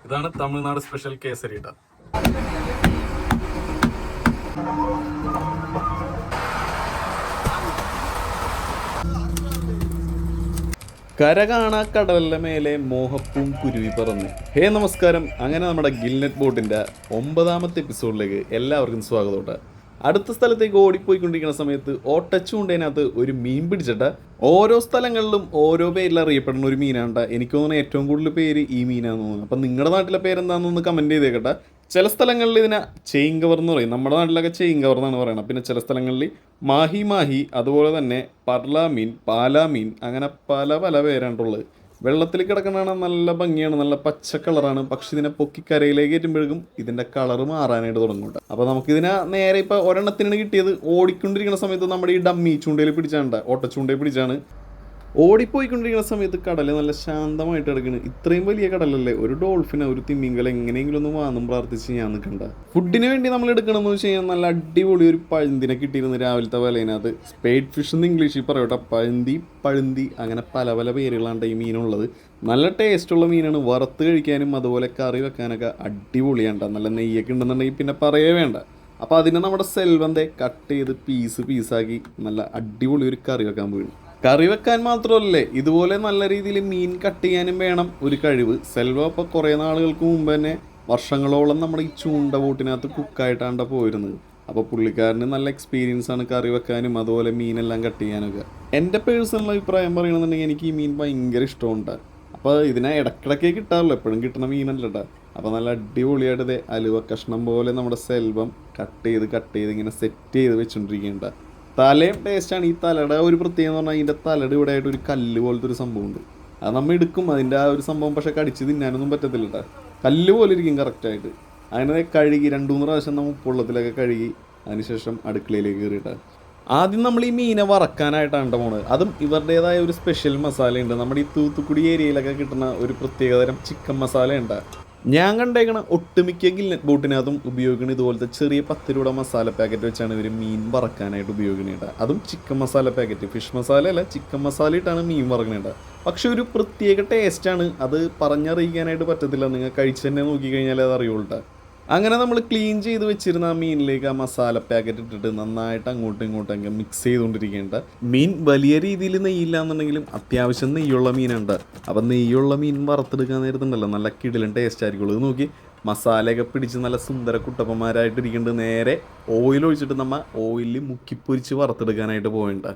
ഇതാണ് തമിഴ്നാട് സ്പെഷ്യൽ കേസരി. കര കാണാ കടലിന്റെ മേലെ മോഹപ്പൂം കുരുവി പറന്ന്. ഹേ നമസ്കാരം. അങ്ങനെ നമ്മുടെ ഗിൽനെറ്റ് ബോട്ടിന്റെ 9ാമത്തെ എപ്പിസോഡിലേക്ക് എല്ലാവർക്കും സ്വാഗതം. അടുത്ത സ്ഥലത്തേക്ക് ഓടിപ്പോയിക്കൊണ്ടിരിക്കുന്ന സമയത്ത് ഓട്ടച്ചൂണ്ടതിനകത്ത് ഒരു മീൻ പിടിച്ചിട്ട് ഓരോ സ്ഥലങ്ങളിലും ഓരോ പേരിൽ അറിയപ്പെടുന്ന ഒരു മീനാണ്. എനിക്ക് തോന്നുന്നു ഏറ്റവും കൂടുതൽ പേര് ഈ മീനാന്ന് തോന്നുന്നു. അപ്പം നിങ്ങളുടെ നാട്ടിലെ പേരെന്താണെന്നൊന്ന് കമൻറ്റ് ചെയ്തേക്കട്ടെ. ചില സ്ഥലങ്ങളിൽ ഇതിനെ ചെയിൻ കവർ എന്ന് പറയും, നമ്മുടെ നാട്ടിലൊക്കെ ചെയിൻ കവർ എന്നാണ് പറയുന്നത്. പിന്നെ ചില സ്ഥലങ്ങളിൽ മാഹി, അതുപോലെ തന്നെ പർല മീൻ, പാലാ മീൻ, അങ്ങനെ പല പല പേരാണ്ടുള്ളത്. വെള്ളത്തിൽ കിടക്കണതാണ് നല്ല ഭംഗിയാണ്, നല്ല പച്ച കളറാണ്. പക്ഷെ ഇതിനെ പൊക്കി കരയിലേക്ക് കയറ്റുമ്പോഴേക്കും ഇതിൻ്റെ കളറ് മാറാനായിട്ട് തുടങ്ങുന്നുണ്ട്. അപ്പോൾ നമുക്കിതിനെ നേരെ ഇപ്പോൾ ഒരെണ്ണത്തിനാണ് കിട്ടിയത്. ഓടിക്കൊണ്ടിരിക്കുന്ന സമയത്ത് നമ്മുടെ ഈ ഡമ്മി ചൂണ്ടയിൽ പിടിച്ചാണ്, ഓട്ടച്ചൂണ്ടയിൽ പിടിച്ചാണ്. ഓടിപ്പോയിക്കൊണ്ടിരിക്കുന്ന സമയത്ത് കടൽ നല്ല ശാന്തമായിട്ട് കിടക്കുന്നത്. ഇത്രയും വലിയ കടലല്ലേ, ഒരു ഡോൾഫിനെ, ഒരു തിമിംഗലം എങ്ങനെയെങ്കിലും ഒന്ന് വാങ്ങും പ്രാർത്ഥിച്ച് ഞാൻ നിൽക്കണ്ട. ഫുഡിന് വേണ്ടി നമ്മൾ എടുക്കണമെന്ന് വെച്ച് കഴിഞ്ഞാൽ നല്ല അടിപൊളി ഒരു പഴുന്തിനെ കിട്ടിയിരുന്നു രാവിലത്തെ വേലയിനകത്ത്. സ്പേഡ് ഫിഷ് എന്ന് ഇംഗ്ലീഷിൽ പറയട്ടെ. പഴുന്തി അങ്ങനെ പല പല പേരുകളാണ് ഈ മീനുള്ളത്. നല്ല ടേസ്റ്റുള്ള മീനാണ്. വറുത്ത് കഴിക്കാനും അതുപോലെ കറി വെക്കാനൊക്കെ അടിപൊളിയാണ്. നല്ല നെയ്യൊക്കെ ഉണ്ടെന്നുണ്ടെങ്കിൽ പിന്നെ പറയേ വേണ്ട. അപ്പോൾ അതിനെ നമ്മുടെ സെൽവന്തെ കട്ട് ചെയ്ത് പീസാക്കി നല്ല അടിപൊളി ഒരു കറി വെക്കാൻ പോയി. കറി വെക്കാൻ മാത്രമല്ലേ, ഇതുപോലെ നല്ല രീതിയിൽ മീൻ കട്ട് ചെയ്യാനും വേണം ഒരു കഴിവ്. സെൽവ ഇപ്പോൾ കുറേ നാളുകൾക്ക് മുമ്പ് തന്നെ വർഷങ്ങളോളം നമ്മുടെ ഈ ചൂണ്ട ബോട്ടിനകത്ത് കുക്കായിട്ടാണ് പോയിരുന്നത്. അപ്പോൾ പുള്ളിക്കാരന് നല്ല എക്സ്പീരിയൻസ് ആണ് കറി വെക്കാനും അതുപോലെ മീനെല്ലാം കട്ട് ചെയ്യാനൊക്കെ. എൻ്റെ പേഴ്സണൽ അഭിപ്രായം പറയണമെന്നുണ്ടെങ്കിൽ എനിക്ക് ഈ മീൻ ഭയങ്കര ഇഷ്ടമുണ്ട്. അപ്പോൾ ഇതിനെ ഇടയ്ക്കിടയ്ക്കേ കിട്ടാറുള്ളൂ, എപ്പോഴും കിട്ടുന്ന മീനല്ല കേട്ടോ. അപ്പോൾ നല്ല അടിപൊളിയായിട്ട് അലുവ കഷ്ണം പോലെ നമ്മുടെ സെൽവം കട്ട് ചെയ്ത് ഇങ്ങനെ സെറ്റ് ചെയ്ത് വെച്ചുകൊണ്ടിരിക്കുന്നുണ്ട്. തലയും ടേസ്റ്റാണ്. ഈ തലയുടെ ഒരു പ്രത്യേകത എന്ന് പറഞ്ഞാൽ അതിൻ്റെ തലയുടെ ഇവിടെ ആയിട്ട് ഒരു കല്ല് പോലത്തെ ഒരു സംഭവമുണ്ട്. അത് നമ്മൾ എടുക്കും അതിൻ്റെ ആ ഒരു സംഭവം, പക്ഷേ കടിച്ച് തിന്നാനൊന്നും പറ്റത്തില്ല കേട്ടോ. കല്ല് പോലെ ഇരിക്കും കറക്റ്റായിട്ട്. അതിനെ കഴുകി 2-3 പ്രാവശ്യം നമ്മൾ ഉപ്പുവെള്ളത്തിലൊക്കെ കഴുകി അതിനുശേഷം അടുക്കളയിലേക്ക് കയറിയിട്ട് ആദ്യം നമ്മൾ ഈ മീനെ വറക്കാനായിട്ടാണ് പോണത്. അതും ഇവരുടേതായ ഒരു സ്പെഷ്യൽ മസാലയുണ്ട്. നമ്മുടെ ഈ തൂത്തുക്കുടി ഏരിയയിലൊക്കെ കിട്ടുന്ന ഒരു പ്രത്യേകതരം ചിക്കൻ മസാലയുണ്ട്. ഞാൻ കണ്ടേക്കണ ഒട്ടുമിക്ക ഗിൽനെറ്റ് ബോട്ടിനകത്തും ഉപയോഗിക്കുന്നത് ഇതുപോലത്തെ ചെറിയ 10 രൂപ മസാല പാക്കറ്റ് വെച്ചാണ് ഇവർ മീൻ വറക്കാനായിട്ട് ഉപയോഗിക്കുന്നത്. അതും chicken masala packet, fish masala അല്ല, ചിക്കൻ മസാല ഇട്ടാണ് മീൻ വറക്കുന്നത്. പക്ഷെ ഒരു പ്രത്യേക ടേസ്റ്റാണ്, അത് പറഞ്ഞറിയിക്കാനായിട്ട് പറ്റത്തില്ല. നിങ്ങൾ കഴിച്ച് തന്നെ നോക്കിക്കഴിഞ്ഞാൽ അത് അറിയുള്ളൂ. അങ്ങനെ നമ്മൾ ക്ലീൻ ചെയ്ത് വെച്ചിരുന്ന ആ മീനിലേക്ക് ആ മസാല പാക്കറ്റ് ഇട്ടിട്ട് നന്നായിട്ട് അങ്ങോട്ടും ഇങ്ങോട്ടും മിക്സ് ചെയ്തുകൊണ്ടിരിക്കേണ്ട. മീൻ വലിയ രീതിയിൽ നെയ്യില്ല എന്നുണ്ടെങ്കിലും അത്യാവശ്യം നെയ്യുള്ള മീനുണ്ട്. അപ്പം നെയ്യുള്ള മീൻ വറുത്തെടുക്കാൻ നേരത്തുണ്ടല്ലോ നല്ല കിടിലൻ ടേസ്റ്റ് ആയിരിക്കുള്ളൂ. ഇത് നോക്കി മസാലയൊക്കെ പിടിച്ച് നല്ല സുന്ദര കുട്ടപ്പന്മാരായിട്ടിരിക്കേണ്ടത്. നേരെ ഓയിൽ ഒഴിച്ചിട്ട് നമ്മൾ ഓയിലിൽ മുക്കിപ്പൊരിച്ച് വറുത്തെടുക്കാനായിട്ട് പോയിട്ടുണ്ട്.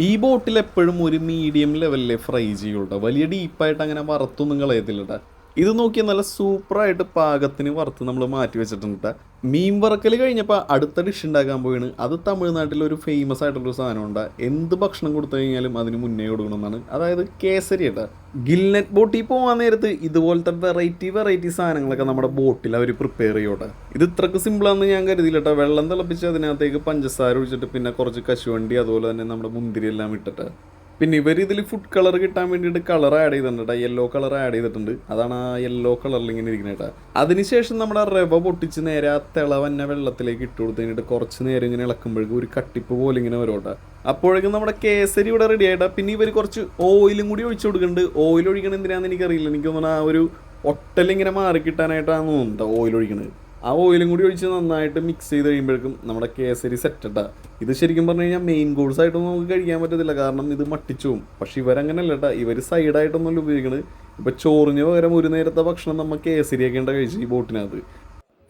ഈ ബോട്ടിൽ എപ്പോഴും ഒരു മീഡിയം ലെവലിലെ ഫ്രൈ ചെയ്യുള്ളൂ. വലിയ ഡീപ്പായിട്ട് അങ്ങനെ വറുത്തൊന്നും കളയത്തില്ല. ഇത് നോക്കിയാൽ നല്ല സൂപ്പറായിട്ട് പാകത്തിന് വറുത്ത് നമ്മൾ മാറ്റി വെച്ചിട്ടുണ്ട്. മീൻ വറക്കൽ കഴിഞ്ഞപ്പോൾ അടുത്ത ഡിഷ് ഉണ്ടാക്കാൻ പോയാണ്. അത് തമിഴ്നാട്ടിലൊരു ഫേമസ് ആയിട്ടുള്ളൊരു സാധനമുണ്ട്. എന്ത് ഭക്ഷണം കൊടുത്തു കഴിഞ്ഞാലും അതിന് മുന്നേ കൊടുക്കണമെന്നാണ്, അതായത് കേസരി കേട്ടോ. ഗിൽനെറ്റ് ബോട്ടിൽ പോകാൻ നേരത്ത് ഇതുപോലത്തെ വെറൈറ്റി സാധനങ്ങളൊക്കെ നമ്മുടെ ബോട്ടിൽ അവർ പ്രിപ്പയർ ചെയ്യോട്ടെ. ഇത് ഇത്രക്ക് സിമ്പിളാണെന്ന് ഞാൻ കരുതിയില്ല കേട്ടോ. വെള്ളം തിളപ്പിച്ച് അതിനകത്തേക്ക് പഞ്ചസാര ഒഴിച്ചിട്ട് പിന്നെ കുറച്ച് കശുവണ്ടി അതുപോലെ തന്നെ നമ്മുടെ മുന്തിരി എല്ലാം ഇട്ടിട്ട് പിന്നെ ഇവരിതിൽ ഫുഡ് കളർ കിട്ടാൻ വേണ്ടിയിട്ട് കളർ ആഡ് ചെയ്തിട്ടുണ്ട് കേട്ടോ. യെല്ലോ കളർ ആഡ് ചെയ്തിട്ടുണ്ട്. അതാണ് ആ യെല്ലോ കളറിൽ ഇങ്ങനെ ഇരിക്കുന്നത് കേട്ടോ. അതിനുശേഷം നമ്മുടെ റവ പൊട്ടിച്ച് നേരെ ആ തിളവന്ന വെള്ളത്തിലേക്ക് ഇട്ട് കൊടുത്ത് കഴിഞ്ഞിട്ട് കുറച്ച് നേരം ഇങ്ങനെ ഇളക്കുമ്പോഴേക്കും ഒരു കട്ടിപ്പ് പോലെ ഇങ്ങനെ വരും കേട്ടോ. അപ്പോഴേക്കും നമ്മുടെ കേസരി ഇവിടെ റെഡി ആയിട്ടാ. പിന്നെ ഇവർ കുറച്ച് ഓയിലും കൂടി ഒഴിച്ചു കൊടുക്കുന്നുണ്ട്. ഓയിൽ ഒഴിക്കണം എന്തിനാണെന്ന് എനിക്കറിയില്ല. എനിക്ക് തോന്നുന്നു ആ ഒരു ഒട്ടലിങ്ങനെ മാറി കിട്ടാനായിട്ടാണ് തോന്നുന്നുണ്ട് ഓയിൽ ഒഴിക്കുന്നത്. ആ ഓയിലും കൂടി ഒഴിച്ച് നന്നായിട്ട് മിക്സ് ചെയ്ത് കഴിയുമ്പോഴേക്കും നമ്മുടെ കേസരി സെറ്റട്ടാ. ഇത് ശരിക്കും പറഞ്ഞു കഴിഞ്ഞാൽ മെയിൻ കോഴ്സ് ആയിട്ടൊന്നും നമുക്ക് കഴിക്കാൻ പറ്റത്തില്ല, കാരണം ഇത് മട്ടിച്ചു പോകും. പക്ഷെ ഇവരങ്ങനെയല്ല കേട്ടോ, ഇവർ സൈഡായിട്ടൊന്നുമല്ല ഉപയോഗിക്കുന്നത്. ഇപ്പം ചോറിന് പകരം ഒരു നേരത്തെ ഭക്ഷണം നമ്മൾ കേസരിയൊക്കെ കഴിച്ച് ഈ ബോട്ടിനകത്ത്.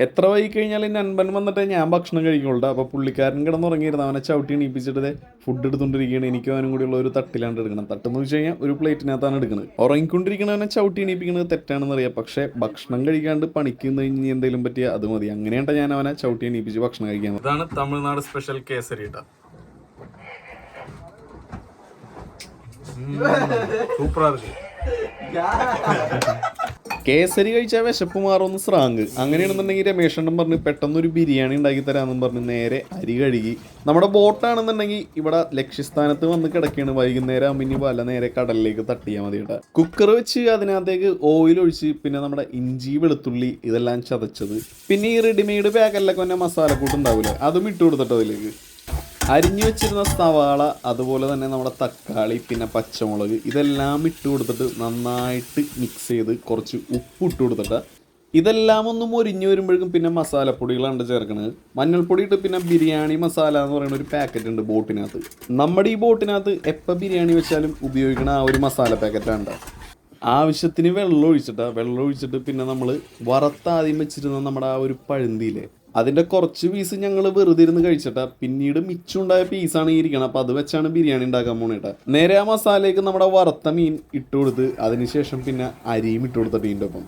എത്ര വൈകി കഴിഞ്ഞാൽ നൻപൻ വന്നിട്ട് ഞാൻ ഭക്ഷണം കഴിക്കുള്ളൂ. അപ്പോൾ പുള്ളിക്കാരൻ കിടന്നുറങ്ങിയിരുന്നു. അവനെ ചവിട്ടി എണീപ്പിച്ചിട്ട് ഫുഡ് എടുത്തുകൊണ്ടിരിക്കുകയാണ്. എനിക്കും അവനും കൂടിയുള്ള ഒരു തട്ടിലാണ്ട് എടുക്കണം. തട്ടെന്ന് വെച്ച് കഴിഞ്ഞാൽ ഒരു പ്ലേറ്റിനകത്താണ് എടുക്കുന്നത്. ഉറങ്ങിക്കൊണ്ടിരിക്കണവനെ ചവിട്ടി എണീപ്പിക്കുന്നത് തെറ്റാണെന്ന് അറിയാം. പക്ഷേ ഭക്ഷണം കഴിക്കാണ്ട് പണിക്ക് കഴിഞ്ഞ് എന്തെങ്കിലും പറ്റിയാൽ അത് മതി. അങ്ങനെയാണ് ഞാൻ അവനെ ചവിട്ടി എണീപ്പിച്ച് ഭക്ഷണം കഴിക്കാൻ. ഇതാണ് തമിഴ്നാട് സ്പെഷ്യൽ കേസരി കേട്ടോ. സൂപ്പറാ. കേസരി കഴിച്ചാൽ വിശപ്പ് മാറുമെന്ന് സ്രാങ്ക്. അങ്ങനെയാണെന്നുണ്ടെങ്കിൽ രമേശണ്ണം പറഞ്ഞ് പെട്ടെന്നൊരു ബിരിയാണി ഉണ്ടാക്കി തരാമെന്നും പറഞ്ഞ് നേരെ അരി കഴുകി. നമ്മുടെ ബോട്ടാണെന്നുണ്ടെങ്കിൽ ഇവിടെ ലക്ഷ്യസ്ഥാനത്ത് വന്ന് കിടക്കുകയാണ്. വൈകുന്നേരം ആകുമ്പോൾ ഇനി വല നേരെ കടലിലേക്ക് തട്ടിയാൽ മതി കേട്ടോ. കുക്കർ വെച്ച് അതിനകത്തേക്ക് ഓയിൽ ഒഴിച്ച് പിന്നെ നമ്മുടെ ഇഞ്ചി വെളുത്തുള്ളി ഇതെല്ലാം ചതച്ചത്, പിന്നെ ഈ റെഡിമെയ്ഡ് പാക്കറ്റിലൊക്കെ തന്നെ മസാലക്കൂട്ട് ഉണ്ടാവില്ലേ, അതും ഇട്ട് കൊടുത്തിട്ട് അതിലേക്ക് അരിഞ്ഞു വെച്ചിരുന്ന സവാള, അതുപോലെ തന്നെ നമ്മുടെ തക്കാളി, പിന്നെ പച്ചമുളക് ഇതെല്ലാം ഇട്ട് കൊടുത്തിട്ട് നന്നായിട്ട് മിക്സ് ചെയ്ത് കുറച്ച് ഉപ്പ് ഇട്ട് കൊടുത്തിട്ട് ഇതെല്ലാം ഒന്ന് മൊരിഞ്ഞ് വരുമ്പോഴേക്കും പിന്നെ മസാലപ്പൊടികളാണ് ചേർക്കുന്നത്. മഞ്ഞൾപ്പൊടി ഇട്ട് പിന്നെ ബിരിയാണി മസാല എന്ന് പറയുന്ന ഒരു പാക്കറ്റ് ഉണ്ട് ബോട്ടിനകത്ത്. നമ്മുടെ ഈ ബോട്ടിനകത്ത് എപ്പോൾ ബിരിയാണി വെച്ചാലും ഉപയോഗിക്കുന്ന ആ ഒരു മസാല പാക്കറ്റാണ്. ആവശ്യത്തിന് വെള്ളം ഒഴിച്ചിട്ട് പിന്നെ നമ്മൾ വറുത്താദ്യം വെച്ചിരുന്ന നമ്മുടെ ആ ഒരു പഴുന്തിയിലെ അതിൻ്റെ കുറച്ച് പീസ് ഞങ്ങൾ വെറുതെ ഇരുന്ന് കഴിച്ചിട്ടാ. പിന്നീട് മിച്ചുണ്ടായ പീസാണ് ഈ ഇരിക്കണം. അപ്പോൾ അത് വെച്ചാണ് ബിരിയാണി ഉണ്ടാക്കാൻ പോണേട്ടാ. നേരെ ആ മസാലയ്ക്ക് നമ്മുടെ വറുത്ത മീൻ ഇട്ട് കൊടുത്ത് അതിനുശേഷം പിന്നെ അരിയും ഇട്ട് കൊടുത്ത മീൻ്റെ ഒപ്പം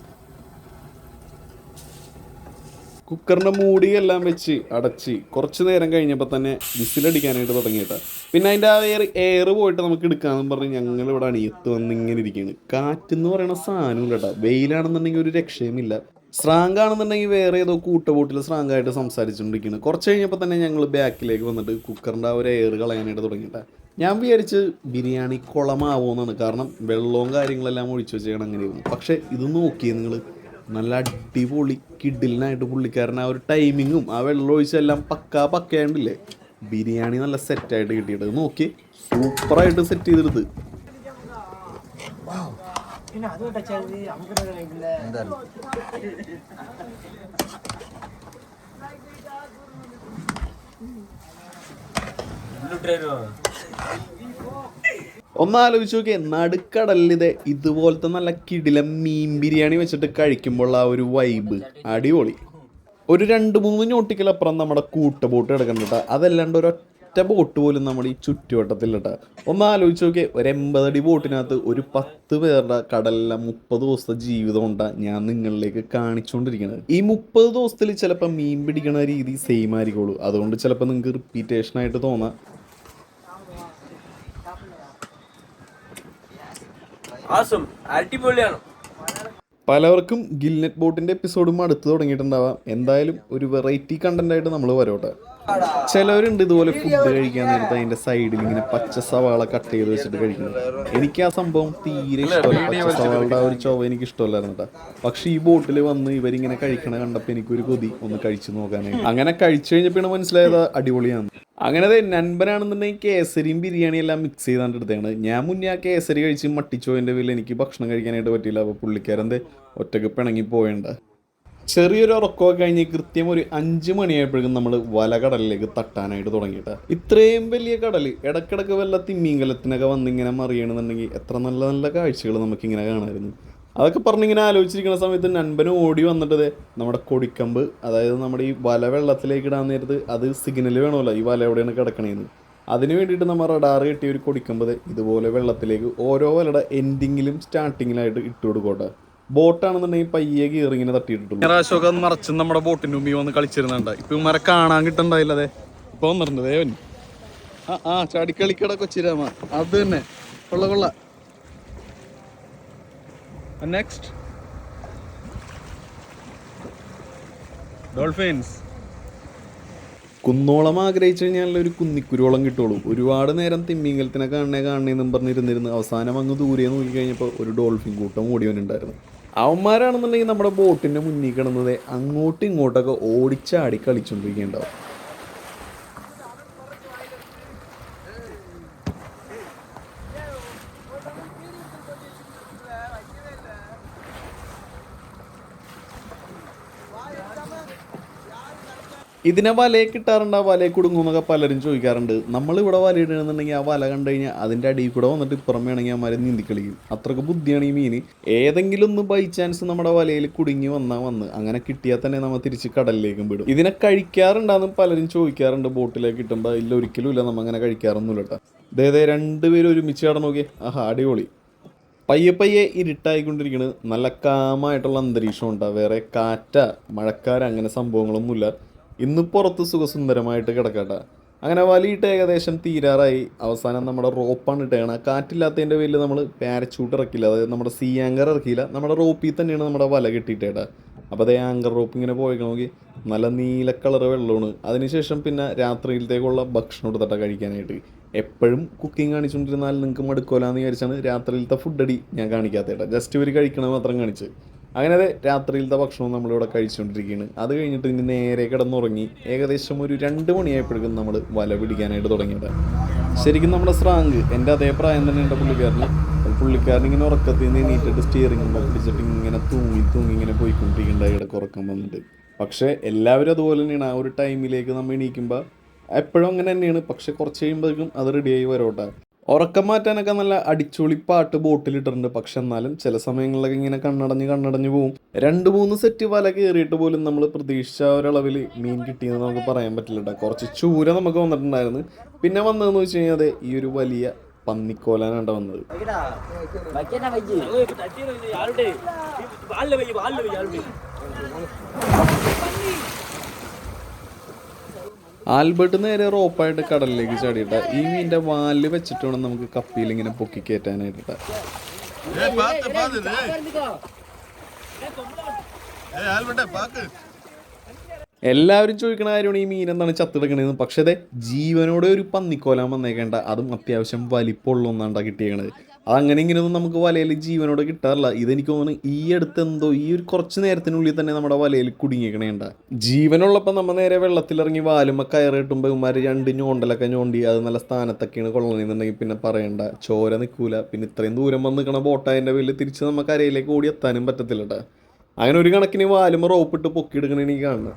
കുക്കറിൻ്റെ മൂടിയെല്ലാം വെച്ച് അടച്ച് കുറച്ച് നേരം കഴിഞ്ഞപ്പോൾ തന്നെ വിസിലടിക്കാനായിട്ട് തുടങ്ങിയിട്ടാ. പിന്നെ അതിൻ്റെ ആ എയർ പോയിട്ട് നമുക്ക് എടുക്കാമെന്ന് പറഞ്ഞ് ഞങ്ങളിവിടെ അണിയത്ത് വന്ന് ഇങ്ങനെ ഇരിക്കുകയാണ്. കാറ്റെന്ന് പറയുന്ന സാധനമില്ല കേട്ടോ. വെയിലാണെന്നുണ്ടെങ്കിൽ ഒരു രക്ഷയുമില്ല. സ്രാങ്കാണെന്നുണ്ടെങ്കിൽ വേറെ ഏതോ കൂട്ടബോട്ടിൽ സ്രാങ്കായിട്ട് സംസാരിച്ചുകൊണ്ടിരിക്കുന്നു. കുറച്ച് കഴിഞ്ഞപ്പോൾ തന്നെ ഞങ്ങൾ ബാക്കിലേക്ക് വന്നിട്ട് കുക്കറിൻ്റെ ആ ഒരു എയർ കളയാനായിട്ട് തുടങ്ങിയിട്ടാണ്. ഞാൻ വിചാരിച്ച് ബിരിയാണി കുളമാവുമെന്നാണ്. കാരണം വെള്ളവും കാര്യങ്ങളെല്ലാം ഒഴിച്ചു വെച്ചാണ് അങ്ങനെയായിരുന്നു. പക്ഷേ ഇത് നോക്കിയേ നിങ്ങൾ, നല്ല അടിപൊളി കിഡിലിനായിട്ട് പുള്ളിക്കാരൻ ആ ഒരു ടൈമിങ്ങും ആ വെള്ളം ഒഴിച്ചെല്ലാം പക്കയായിട്ടില്ലേ, ബിരിയാണി നല്ല സെറ്റായിട്ട് കിട്ടിയിട്ട് നോക്കി സൂപ്പറായിട്ട് സെറ്റ് ചെയ്തെടുത്ത്. ഒന്നാലോചിച്ച് നോക്കിയേ, നടുക്കടലിൽ ഇതുപോലത്തെ നല്ല കിടിലം മീൻ ബിരിയാണി വെച്ചിട്ട് കഴിക്കുമ്പോൾ ആ ഒരു വൈബ് അടിപൊളി. ഒരു 2-3 നോട്ടിക്കലപ്പുറം നമ്മുടെ കൂട്ടബോട്ട് കിടക്കുന്നുണ്ട്. അതല്ലാണ്ട് ഒരൊറ്റ ബോട്ട് പോലും നമ്മുടെ ഈ ചുറ്റുവട്ടത്തിലിട്ടാ. ഒന്നാലോചിച്ച് നോക്കിയേ, ഒരു 80 അടി ബോട്ടിനകത്ത് ഒരു 10 പേരുടെ കടലിലെ 30 ദിവസത്തെ ജീവിതം കൊണ്ടാണ് ഞാൻ നിങ്ങളിലേക്ക് കാണിച്ചുകൊണ്ടിരിക്കുന്നത്. ഈ 30 ദിവസത്തിൽ ചിലപ്പോൾ മീൻ പിടിക്കണ രീതി സെയിം ആയിരിക്കുള്ളൂ. അതുകൊണ്ട് ചിലപ്പോൾ നിങ്ങൾക്ക് റിപ്പീറ്റേഷനായിട്ട് തോന്നാം. പലവർക്കും ഗിൽനെറ്റ് ബോട്ടിൻ്റെ എപ്പിസോഡും അടുത്ത് തുടങ്ങിയിട്ടുണ്ടാവാം. എന്തായാലും ഒരു വെറൈറ്റി കണ്ടൻ്റായിട്ട് നമ്മൾ വരോട്ടെ. ചിലവരുണ്ട് ഇതുപോലെ ഫുഡ് കഴിക്കാൻ നേരത്തെ അതിൻ്റെ സൈഡിൽ ഇങ്ങനെ പച്ച സവാള കട്ട് ചെയ്ത് വെച്ചിട്ട് കഴിക്കുന്നത്. എനിക്ക് ആ സംഭവം തീരെ ഇഷ്ടമല്ല. പച്ച സവാളയുടെ ആ ഒരു ചൊവ്വ എനിക്ക് ഇഷ്ടമല്ലായിരുന്നു കേട്ടോ. പക്ഷെ ഈ ബോട്ടിൽ വന്ന് ഇവരിങ്ങനെ കഴിക്കണ കണ്ടപ്പോൾ എനിക്കൊരു കൊതി ഒന്ന് കഴിച്ചു നോക്കാനായിട്ട്. അങ്ങനെ കഴിച്ചു കഴിഞ്ഞപ്പോൾ മനസ്സിലായത് അടിപൊളിയാണ്. അങ്ങനെ നൻപനാണെന്നുണ്ടെങ്കിൽ കേസരിയും ബിരിയാണിയും എല്ലാം മിക്സ് ചെയ്താണ്ട് എടുത്തേണ്. ഞാൻ മുന്നേ ആ കേസരി കഴിച്ച് മട്ടിച്ചോതിൻ്റെ പേരിൽ എനിക്ക് ഭക്ഷണം കഴിക്കാനായിട്ട് പറ്റിയില്ല. അപ്പോൾ പുള്ളിക്കാരൻ്റെ ഒറ്റക്ക് പിണങ്ങി പോയണ്ട. ചെറിയൊരു ഉറക്കമൊക്കെ കഴിഞ്ഞ് കൃത്യം ഒരു 5 മണിയായപ്പോഴേക്കും നമ്മൾ വല കടലിലേക്ക് തട്ടാനായിട്ട് തുടങ്ങിയിട്ട്. ഇത്രയും വലിയ കടൽ ഇടക്കിടക്ക് വല്ല തിമ്മീങ്കലത്തിനൊക്കെ വന്നിങ്ങനെ മറിയണമെന്നുണ്ടെങ്കിൽ എത്ര നല്ല നല്ല കാഴ്ചകൾ നമുക്കിങ്ങനെ കാണാമായിരുന്നു. അതൊക്കെ പറഞ്ഞിങ്ങനെ ആലോചിച്ചിരിക്കുന്ന സമയത്ത് നൻപന് ഓടി വന്നിട്ടത് നമ്മുടെ കൊടിക്കമ്പ്, അതായത് നമ്മുടെ ഈ വല വെള്ളത്തിലേക്ക് ഇടാൻ നേരത്ത് അത് സിഗ്നൽ വേണമല്ലോ ഈ വല എവിടെയാണ് കിടക്കണേന്ന്. അതിന് വേണ്ടിയിട്ട് നമ്മൾ റഡാർ കിട്ടിയ ഒരു കൊടിക്കമ്പ് ഇതുപോലെ വെള്ളത്തിലേക്ക് ഓരോ വലയുടെ എൻഡിങ്ങിലും സ്റ്റാർട്ടിങ്ങിലായിട്ട് ഇട്ട് കൊടുക്കോട്ടെ. ബോട്ടാണെന്നുണ്ടെങ്കിൽ പയ്യെ കീറി ഇങ്ങനെ തട്ടിയിട്ടുള്ളൂ. പ്രാവശ്യമൊക്കെ അത് മറച്ച് നമ്മുടെ ബോട്ടിൻ്റെ മുമ്പിൽ വന്ന് കളിച്ചിരുന്നുണ്ട്. ഇപ്പം ഇവന്മാരെ കാണാൻ കിട്ടണ്ടായില്ല. അതെ ഇപ്പൊ വന്നിട്ടുണ്ട് ദേവൻ. ആ ചാടിക്കളിക്കട കൊച്ചിരാമ അത് തന്നെ കൊള്ള. Next dolphins. കുന്നോളം ആഗ്രഹിച്ചു കഴിഞ്ഞാൽ ഒരു കുന്നിക്കുരുവോളം കിട്ടുള്ളൂ. ഒരുപാട് നേരം തിമ്മിങ്കലത്തിനെ കാണണേന്നും പറഞ്ഞിരുന്നിരുന്ന് അവസാനം അങ്ങ് ദൂരെ നോക്കി കഴിഞ്ഞപ്പോൾ ഒരു ഡോൾഫിൻ കൂട്ടം ഓടിയവനുണ്ടായിരുന്നു. അവന്മാരാണെന്നുണ്ടെങ്കിൽ നമ്മുടെ ബോട്ടിൻ്റെ മുന്നിൽ കിടന്നത് അങ്ങോട്ടും ഇങ്ങോട്ടൊക്കെ ഓടിച്ചാടി കളിച്ചുകൊണ്ടിരിക്കുന്നുണ്ടാവും. ഇതിനെ വലയെ കിട്ടാറുണ്ട്, ആ വലയെ കുടുങ്ങുമെന്നൊക്കെ പലരും ചോദിക്കാറുണ്ട്. നമ്മളിവിടെ വലയിടുകയാണെന്നുണ്ടെങ്കിൽ ആ വല കണ്ടു കഴിഞ്ഞാൽ അതിൻ്റെ അടിയിൽ കൂടെ വന്നിട്ട് ഇപ്പുറം വേണമെങ്കിൽ അമ്മമാരെ നീന്തി കളിക്കും. അത്രയ്ക്ക് ബുദ്ധിയാണ് ഈ മീൻ. ഏതെങ്കിലും ഒന്ന് ബൈ ചാൻസ് നമ്മുടെ വലയിൽ കുടുങ്ങി വന്ന് അങ്ങനെ കിട്ടിയാൽ തന്നെ നമ്മൾ തിരിച്ച് കടലിലേക്കും വിടും. ഇതിനെ കഴിക്കാറുണ്ടാന്ന് പലരും ചോദിക്കാറുണ്ട്. ബോട്ടിലേക്ക് കിട്ടുമ്പോൾ ഇല്ല, ഒരിക്കലും ഇല്ല, നമ്മൾ അങ്ങനെ കഴിക്കാറൊന്നുമില്ല കേട്ടോ. ഇതേ 2 പേരും ഒരുമിച്ച് കടന്നു നോക്കിയേ, ആഹാ അടിപൊളി. പയ്യെ ഇരുട്ടായിക്കൊണ്ടിരിക്കുന്നത്. നല്ല കാമായിട്ടുള്ള അന്തരീക്ഷം ഉണ്ടാകും. വേറെ കാറ്റ മഴക്കാര അങ്ങനെ സംഭവങ്ങളൊന്നുമില്ല. ഇന്ന് പുറത്ത് സുഖസുന്ദരമായിട്ട് കിടക്കട്ടെ. അങ്ങനെ വലിയിട്ട് ഏകദേശം തീരാറായി. അവസാനം നമ്മുടെ റോപ്പാണ് ഇട്ടേക്കണം. കാറ്റില്ലാത്തതിൻ്റെ പേരിൽ നമ്മൾ പാരച്ചൂട്ട് ഇറക്കില്ല, അതായത് നമ്മുടെ സീ ആങ്കർ ഇറക്കിയില്ല, നമ്മുടെ റോപ്പിൽ തന്നെയാണ് നമ്മുടെ വല കെട്ടിയിട്ടേട്ടാ. അപ്പോൾ അതേ ആങ്കർ റോപ്പ് ഇങ്ങനെ പോയിക്കണമെങ്കിൽ നല്ല നീല കളർ വെള്ളമാണ്. അതിനുശേഷം പിന്നെ രാത്രിയിലത്തേക്കുള്ള ഭക്ഷണം എടുത്തിട്ടാണ് കഴിക്കാനായിട്ട്. എപ്പോഴും കുക്കിംഗ് കാണിച്ചുകൊണ്ടിരുന്നാൽ നിങ്ങൾക്ക് മടുക്കോലാന്ന് വിചാരിച്ചാണ് രാത്രിയിലത്തെ ഫുഡ് അടി ഞാൻ കാണിക്കാത്തേട്ടാ. ജസ്റ്റ് ഇവർ കഴിക്കണത് മാത്രം കാണിച്ച്. അങ്ങനെ അതെ രാത്രിയിലത്തെ ഭക്ഷണം നമ്മളിവിടെ കഴിച്ചുകൊണ്ടിരിക്കുകയാണ്. അത് കഴിഞ്ഞിട്ട് ഇനി നേരെ കിടന്നുറങ്ങി. ഏകദേശം ഒരു 2 മണിയായപ്പോഴേക്കും നമ്മൾ വല പിടിക്കാനായിട്ട് തുടങ്ങിയത്. ശരിക്കും നമ്മുടെ സ്രാങ്ക് എൻ്റെ അതേ പ്രായം തന്നെ ഉണ്ട് പുള്ളിക്കാരന്. പുള്ളിക്കാരൻ ഇങ്ങനെ ഉറക്കത്തിൽ നിന്ന് എണീറ്റിട്ട് സ്റ്റിയറിംഗ് പിടിച്ചിട്ട് ഇങ്ങനെ തൂങ്ങി ഇങ്ങനെ പോയിക്കൊണ്ടിരിക്കേണ്ട ഇടയ്ക്ക് ഉറക്കം വന്നിട്ട്. പക്ഷേ എല്ലാവരും അതുപോലെ തന്നെയാണ്. ആ ഒരു ടൈമിലേക്ക് നമ്മൾ എണീക്കുമ്പോൾ എപ്പോഴും അങ്ങനെ തന്നെയാണ്. പക്ഷെ കുറച്ച് കഴിയുമ്പോഴേക്കും അത് റെഡിയായി വരോട്ടെ. ഉറക്കം മാറ്റാനൊക്കെ നല്ല അടിച്ചുപൊളി പാട്ട് ബോട്ടിലിട്ടിട്ടുണ്ട്. പക്ഷെ എന്നാലും ചില സമയങ്ങളിലൊക്കെ ഇങ്ങനെ കണ്ണടഞ്ഞ് പോവും. 2-3 സെറ്റ് വല കയറിയിട്ട് പോലും നമ്മൾ പ്രതീക്ഷിച്ച ഒരളവിൽ മീൻ കിട്ടിയെന്ന് നമുക്ക് പറയാൻ പറ്റില്ല കേട്ടോ. കുറച്ച് ചൂര നമുക്ക് വന്നിട്ടുണ്ടായിരുന്നു. പിന്നെ വന്നതെന്ന് വെച്ച് കഴിഞ്ഞാൽ ഈ ഒരു വലിയ പന്നിക്കോലാനാണ് വന്നത്. ആൽബർട്ട് നേരെ റോപ്പായിട്ട് കടലിലേക്ക് ചാടിയിട്ട ഈ മീൻ്റെ വാലിൽ വെച്ചിട്ട് വേണം നമുക്ക് കപ്പിയിൽ ഇങ്ങനെ പൊക്കി കയറ്റാനായിട്ടാ. എല്ലാവരും ചോദിക്കണ കാര്യമാണ് ഈ മീൻ എന്താണ് ചത്തെടുക്കണതെന്ന്. പക്ഷേ അതെ ജീവനോടെ ഒരു പന്നിക്കോലാൻ വന്നേക്കേണ്ട, അതും അത്യാവശ്യം വലിപ്പമുള്ള ഒന്നാണ്ടാ കിട്ടിയേക്കണത്. അതങ്ങനെ ഇങ്ങനെയൊന്നും നമുക്ക് വലയിൽ ജീവനോടെ കിട്ടാറില്ല. ഇതെനിക്ക് തോന്നുന്നു ഈ അടുത്ത് എന്തോ ഈ ഒരു കുറച്ച് നേരത്തിനുള്ളിൽ തന്നെ നമ്മുടെ വലയിൽ കുടുങ്ങിയേക്കണേണ്ട. ജീവനുള്ളപ്പോൾ നമ്മൾ നേരെ വെള്ളത്തിലിറങ്ങി വാലുമ്പോൾ കയറ് കിട്ടുമ്പോൾ ഇവന്മാർ 2 ഞോണ്ടലൊക്കെ ഞോണ്ടി അത് നല്ല സ്ഥാനത്തൊക്കെയാണ് കൊള്ളണമെന്നുണ്ടെങ്കിൽ പിന്നെ പറയണ്ട, ചോര നിൽക്കൂല. പിന്നെ ഇത്രയും ദൂരം വന്ന് നിൽക്കണ ബോട്ടായതിൻ്റെ പേരിൽ തിരിച്ച് നമുക്ക് കരയിലേക്ക് ഓടി എത്താനും പറ്റത്തില്ല കേട്ടോ. അങ്ങനെ ഒരു കണക്കിന് വാലുമ്പോൾ റോപ്പിട്ട് പൊക്കിയെടുക്കണ എനിക്ക് കാണുന്നത്.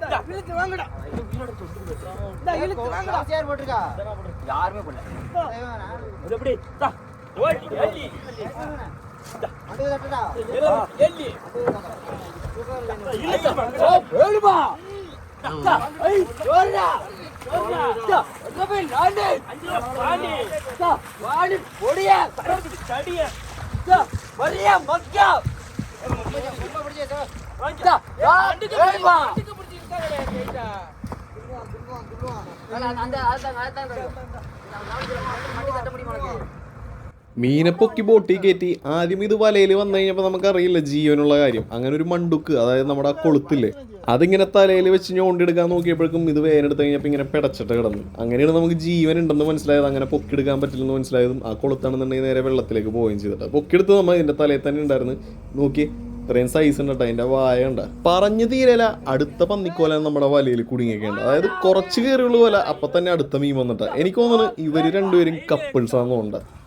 മീനെ പൊക്കി ബോട്ടിൽ കയറ്റി ആദ്യം ഇത് വലയിൽ വന്നു കഴിഞ്ഞപ്പോൾ നമുക്കറിയില്ല ജീവനുള്ള കാര്യം. അങ്ങനെ ഒരു മണ്ടുക്ക്, അതായത് നമ്മുടെ ആ കൊളുത്തില്ലേ, അതിങ്ങനെ തലയിൽ വെച്ച് ഞോണ്ടെടുക്കാൻ നോക്കിയപ്പോഴേക്കും ഇത് വേനെടുത്ത് കഴിഞ്ഞപ്പോൾ ഇങ്ങനെ പിടച്ചിട്ട് കിടന്നു. അങ്ങനെയാണ് നമുക്ക് ജീവൻ ഉണ്ടെന്ന് മനസ്സിലായത്. അങ്ങനെ പൊക്കിയെടുക്കാൻ പറ്റില്ലെന്ന് മനസ്സിലായതും ആ കൊളുത്താണെന്നുണ്ടെങ്കിൽ നേരെ വെള്ളത്തിലേക്ക് പോവുകയും ചെയ്തിട്ട് പൊക്കിയെടുത്ത് നമ്മൾ ഇതിൻ്റെ തലയിൽ തന്നെ ഉണ്ടായിരുന്നു. നോക്കി ഇത്രയും സൈസ് ഉണ്ട് കേട്ടോ. അതിൻ്റെ വായ ഉണ്ട്. പറഞ്ഞു തീരല അടുത്ത പന്നിക്കോല നമ്മുടെ വലയിൽ കുടുങ്ങിയൊക്കെയുണ്ട്. അതായത് കുറച്ച് കയറിയുള്ള പോലെ അപ്പം തന്നെ അടുത്ത മീൻ വന്നിട്ടാ. എനിക്ക് തോന്നുന്നു ഇവർ രണ്ടുപേരും കപ്പിൾസ് ആണെന്ന് തോന്നുന്നുണ്ട്.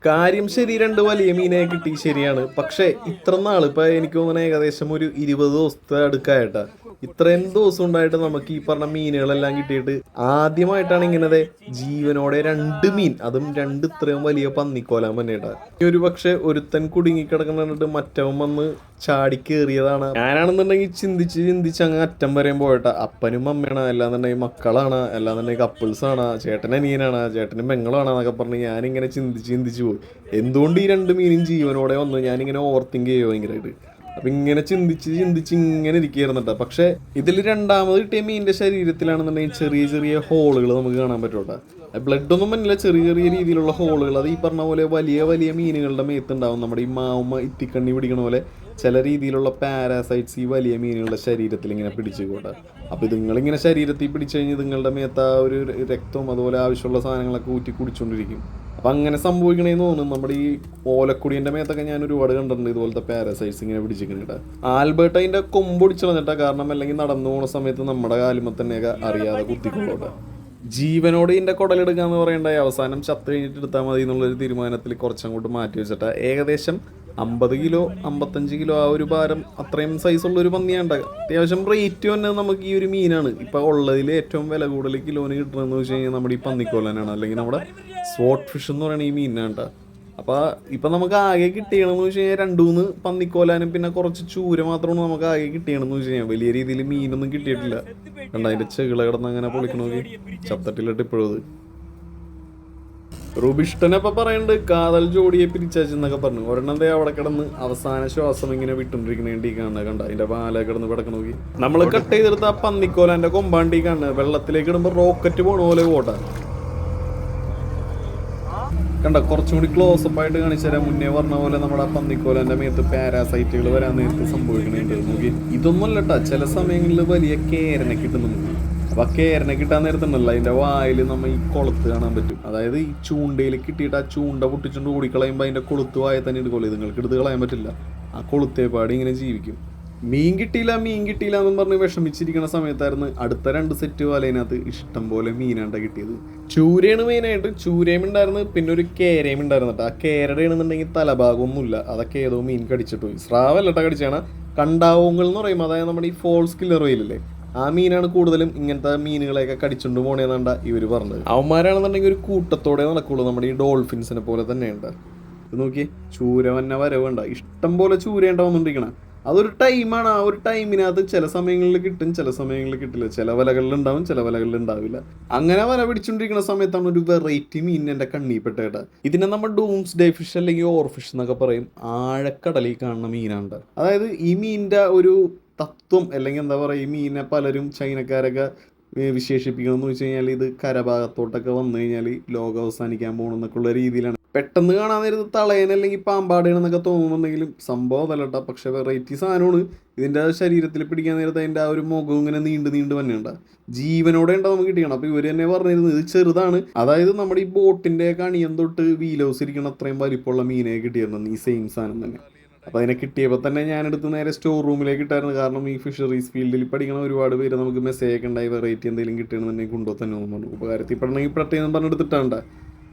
കാര്യം ശരി, 2 വലിയ മീനെ കിട്ടി, ശരിയാണ്. പക്ഷേ ഇത്ര നാൾ ഇപ്പം എനിക്ക് തോന്നുന്നത് ഏകദേശം ഒരു 20 ദിവസത്തെ അടുക്കായിട്ടാ. ഇത്രയും ദിവസം ഉണ്ടായിട്ട് നമുക്ക് ഈ പറഞ്ഞ മീനുകളെല്ലാം കിട്ടിയിട്ട് ആദ്യമായിട്ടാണ് ഇങ്ങനെ ജീവനോടെ 2 മീൻ, അതും 2 ഇത്രയും വലിയ പന്നിക്കോലാൻ തന്നെയിട്ടാ. ഈ ഒരു പക്ഷെ ഒരുത്തൻ കുടുങ്ങിക്കിടക്കുന്നിട്ട് മറ്റവൻ വന്ന് ചാടി കയറിയതാണ്. ഞാനാണെന്നുണ്ടെങ്കിൽ ചിന്തിച്ച് അങ്ങ് അറ്റം വരെയും പോയിട്ടാ. അപ്പനും അമ്മയാണ്, അല്ലാന്നുണ്ടെങ്കിൽ മക്കളാണ്, അല്ലാന്നുണ്ടെങ്കിൽ കപ്പിൾസാണ്, ചേട്ടൻ അനിയനാണ്, ചേട്ടനും പെങ്ങളാണ് എന്നൊക്കെ പറഞ്ഞ് ഞാനിങ്ങനെ ചിന്തിച്ച് പോയി. എന്തുകൊണ്ട് ഈ 2 മീനും ജീവനോടെ വന്ന് ഞാനിങ്ങനെ ഓവർ തിങ്ക് ചെയ്യുമോ ഭയങ്കരമായിട്ട്. അപ്പം ഇങ്ങനെ ചിന്തിച്ച് ഇങ്ങനെ ഇരിക്കുകയായിരുന്നു കേട്ടോ. പക്ഷേ ഇതിൽ രണ്ടാമത് കിട്ടിയ മീനിൻ്റെ ശരീരത്തിലാണെന്നുണ്ടെങ്കിൽ ചെറിയ ഹോളുകൾ നമുക്ക് കാണാൻ പറ്റും. ബ്ലഡ് ഒന്നും പറ്റില്ല, ചെറിയ രീതിയിലുള്ള ഹോളുകൾ. അത് ഈ പറഞ്ഞ പോലെ വലിയ മീനുകളുടെ മേത്തുണ്ടാവും. നമ്മുടെ ഈ മാവുമ്മ ഇത്തിക്കണ്ണി പിടിക്കണ പോലെ ചില രീതിയിലുള്ള പാരാസൈറ്റ്സ് ഈ വലിയ മീനുകളുടെ ശരീരത്തിൽ ഇങ്ങനെ പിടിച്ചുകൂടാ. അപ്പോൾ ഇതുങ്ങളിങ്ങനെ ശരീരത്തിൽ പിടിച്ചു കഴിഞ്ഞ് ഇതുങ്ങളുടെ മേത്ത് ആ ഒരു രക്തവും അതുപോലെ ആവശ്യമുള്ള സാധനങ്ങളൊക്കെ ഊറ്റി കുടിച്ചുകൊണ്ടിരിക്കും. അപ്പം അങ്ങനെ സംഭവിക്കണേന്ന് തോന്നുന്നു. നമ്മുടെ ഈ ഓലക്കുടിൻ്റെ മേത്തൊക്കെ ഞാൻ ഒരുപാട് കണ്ടിട്ടുണ്ട് ഇതുപോലത്തെ പാരസൈറ്റ്സ് ഇങ്ങനെ പിടിച്ചിരിക്കണേട്ടാ. ആൽബർട്ട് അതിൻ്റെ കൊമ്പൊടിച്ച് കളഞ്ഞിട്ടാ. കാരണം അല്ലെങ്കിൽ നടന്നു പോകുന്ന സമയത്ത് നമ്മുടെ കാലുമ്പോൾ തന്നെയൊക്കെ അറിയാതെ കുത്തിക്കൊള്ളോട്ടെ. ജീവനോട് ഇതിൻ്റെ കുടലെടുക്കാന്ന് പറയേണ്ടായി. അവസാനം ചത്ത് കഴിഞ്ഞിട്ട് എടുത്താൽ മതി എന്നുള്ളൊരു തീരുമാനത്തിൽ കുറച്ചങ്ങോട്ട് മാറ്റി വെച്ചിട്ടാ. ഏകദേശം 50 കിലോ 55 കിലോ ആ ഒരു ഭാരം, അത്രയും സൈസുള്ളൊരു പന്നിയാണ്. അത്യാവശ്യം റേറ്റ് തന്നെ നമുക്ക് ഈ ഒരു മീനാണ്. ഇപ്പോൾ ഉള്ളതിൽ ഏറ്റവും വില കൂടുതൽ കിലോന് കിട്ടണമെന്ന് വെച്ച് കഴിഞ്ഞാൽ നമ്മുടെ ഈ പന്നിക്കോലനാണ്, അല്ലെങ്കിൽ നമ്മുടെ സ്പോട്ട് ഫിഷ് എന്ന് പറയുന്ന ഈ മീനാണ്. അപ്പോൾ ഇപ്പം നമുക്ക് ആകെ കിട്ടിയണമെന്ന് വെച്ച് കഴിഞ്ഞാൽ 2-3 പന്നിക്കോലാനും പിന്നെ കുറച്ച് ചൂര മാത്രമാണ് നമുക്ക് ആകെ കിട്ടിയണമെന്ന് വെച്ച് കഴിഞ്ഞാൽ വലിയ രീതിയിൽ മീനൊന്നും കിട്ടിയിട്ടില്ല. കണ്ട അതിൻ്റെ ചെകിള കിടന്ന് അങ്ങനെ പൊളിക്കണമെങ്കിൽ ചത്തട്ടിലിട്ട് ഇപ്പോഴും അത്. റുബിഷ്ടനപ്പം പറയുന്നുണ്ട് കാതൽ ജോഡിയെ പിരിച്ചെന്നൊക്കെ പറഞ്ഞു. ഒരെണ്ണം അവിടെ കിടന്ന് അവസാന ശ്വാസം ഇങ്ങനെ വിട്ടുകൊണ്ടിരിക്കണേണ്ടി കാണുക. കണ്ട അതിൻ്റെ പാല കിടന്ന് പിടക്കണമെങ്കിൽ നമ്മൾ കട്ട് ചെയ്തെടുത്ത് ആ പന്നിക്കോലാൻ്റെ കൊമ്പാണ്ടി കാണുക. വെള്ളത്തിലേക്ക് ഇടുമ്പോൾ റോക്കറ്റ് പോണ പോലെ ഓടാ. കണ്ട കുറച്ചും കൂടി ക്ലോസപ്പ് ആയിട്ട് കാണിച്ചു തരാം. മുന്നേ പറഞ്ഞ പോലെ നമ്മുടെ ആ പന്നിക്കോലൻ്റെ മേത്ത് പാരാസൈറ്റുകൾ വരാൻ നേരത്ത് സംഭവിക്കണേണ്ട് നോക്കി. ഇതൊന്നും അല്ലട്ടാ, ചില സമയങ്ങളിൽ വലിയ കേരനെ കിട്ടുന്നുണ്ട്. അപ്പൊ ആ കേരനെ കിട്ടാൻ നേരത്തുണ്ടല്ലോ അതിന്റെ വായിൽ നമ്മൾ ഈ കൊളുത്ത് കാണാൻ പറ്റും. അതായത് ഈ ചൂണ്ടയിൽ കിട്ടിയിട്ട് ആ ചൂണ്ട പൊട്ടിച്ചുകൊണ്ട് ഓടിക്കളയുമ്പോൾ അതിന്റെ കൊളുത്ത് വായ തന്നെ എടുക്കുള്ളൂ. നിങ്ങൾക്ക് എടുത്ത് കളയാൻ പറ്റില്ല. ആ കൊളുത്തേപ്പാടി ഇങ്ങനെ ജീവിക്കും. മീൻ കിട്ടിയില്ല എന്നും പറഞ്ഞ് വിഷമിച്ചിരിക്കുന്ന സമയത്തായിരുന്നു അടുത്ത 2 സെറ്റ് വലയിനകത്ത് ഇഷ്ടം പോലെ മീനാണ്ട കിട്ടിയത്. ചൂരയാണ് മെയിനായിട്ട്. ചൂരയും ഉണ്ടായിരുന്നു, പിന്നെ ഒരു കേരയും ഉണ്ടായിരുന്നു കേട്ടോ. ആ കേരയുടെ ആണെന്നുണ്ടെങ്കിൽ തലഭാഗമൊന്നുമില്ല, അതൊക്കെ ഏതോ മീൻ കടിച്ചിട്ട് പോയി. സ്രാവല്ലട്ടാ കടിച്ചാണ്. കണ്ടാവുങ്ങൾ എന്ന് പറയും, അതായത് നമ്മുടെ ഈ ഫോൾസ് കില്ലർ ഓയിലല്ലേ, ആ മീനാണ് കൂടുതലും ഇങ്ങനത്തെ മീനുകളെയൊക്കെ കടിച്ചുകൊണ്ട് പോണേന്നാണ്ട ഇവർ പറഞ്ഞത്. അവന്മാരാണെന്നുണ്ടെങ്കിൽ ഒരു കൂട്ടത്തോടെ നടക്കുള്ളൂ. നമ്മുടെ ഈ ഡോൾഫിൻസിനെ പോലെ തന്നെയുണ്ട്. ഇത് നോക്കി, ചൂര വന്ന വരവുണ്ട, ഇഷ്ടം പോലെ ചൂരയുണ്ട വന്നുകൊണ്ടിരിക്കണം. അതൊരു ടൈമാണ്. ആ ഒരു ടൈമിനകത്ത് ചില സമയങ്ങളിൽ കിട്ടും, ചില സമയങ്ങളിൽ കിട്ടില്ല. ചില വലകളിൽ ഉണ്ടാവും, ചില വലകളിൽ ഉണ്ടാവില്ല. അങ്ങനെ വല പിടിച്ചുകൊണ്ടിരിക്കുന്ന സമയത്താണ് ഒരു വെറൈറ്റി മീൻ എൻ്റെ കണ്ണിപ്പെട്ടേട്ടാ. ഇതിനെ നമ്മൾ ഡൂംസ് ഡേ ഫിഷ് അല്ലെങ്കിൽ ഓർ ഫിഷ് എന്നൊക്കെ പറയും. ആഴക്കടലിൽ കാണുന്ന മീനാണ്. അതായത് ഈ മീനിൻ്റെ ഒരു തത്വം അല്ലെങ്കിൽ എന്താ പറയുക, ഈ മീനിനെ പലരും ചൈനക്കാരൊക്കെ വിശേഷിപ്പിക്കണമെന്ന് വെച്ച് കഴിഞ്ഞാൽ ഇത് കരഭാഗത്തോട്ടൊക്കെ വന്നു കഴിഞ്ഞാൽ ലോകം അവസാനിക്കാൻ പോകണമെന്നൊക്കെ ഉള്ള രീതിയിലാണ്. പെട്ടെന്ന് കാണാൻ നേരത്ത് തളയൻ അല്ലെങ്കിൽ പാമ്പാടേണെന്നൊക്കെ തോന്നുന്നുണ്ടെങ്കിലും സംഭവം അതല്ലട്ട. പക്ഷെ വെറൈറ്റി സാധനമാണ്. ഇതിൻ്റെ ശരീരത്തിൽ പിടിക്കാൻ നേരത്തെ അതിൻ്റെ ആ ഒരു മുഖം ഇങ്ങനെ നീണ്ട് വന്നെയുണ്ട ജീവനോടെ ഉണ്ടാവും നമുക്ക് കിട്ടിയാണ്. അപ്പോൾ ഇവർ തന്നെ പറഞ്ഞിരുന്നത് ഇത് ചെറുതാണ്. അതായത് നമ്മുടെ ഈ ബോട്ടിൻ്റെ കണിയം തൊട്ട് വീൽ ഹൗസ് ഇരിക്കണം അത്രയും വലിപ്പമുള്ള മീനെ കിട്ടിയിരുന്നു ഈ സെയിം സാധനം തന്നെ. അപ്പോൾ അതിനെ കിട്ടിയപ്പോൾ തന്നെ ഞാനെടുത്ത് നേരെ സ്റ്റോർ റൂമിലേക്ക് ഇട്ടായിരുന്നു. കാരണം ഈ ഫിഷറീസ് ഫീൽഡിൽ പഠിക്കണ ഒരുപാട് പേര് നമുക്ക് മെസ്സേജ് ഒക്കെ ഉണ്ടായി വെറൈറ്റി എന്തെങ്കിലും കിട്ടണമെന്നുണ്ടെങ്കിൽ കൊണ്ടോ തന്നെ പറഞ്ഞു. ഉപകാരത്തിൽ പെടണമെങ്കിൽ പെട്ടെന്ന് പറഞ്ഞെടുത്തിട്ടാണ്ട.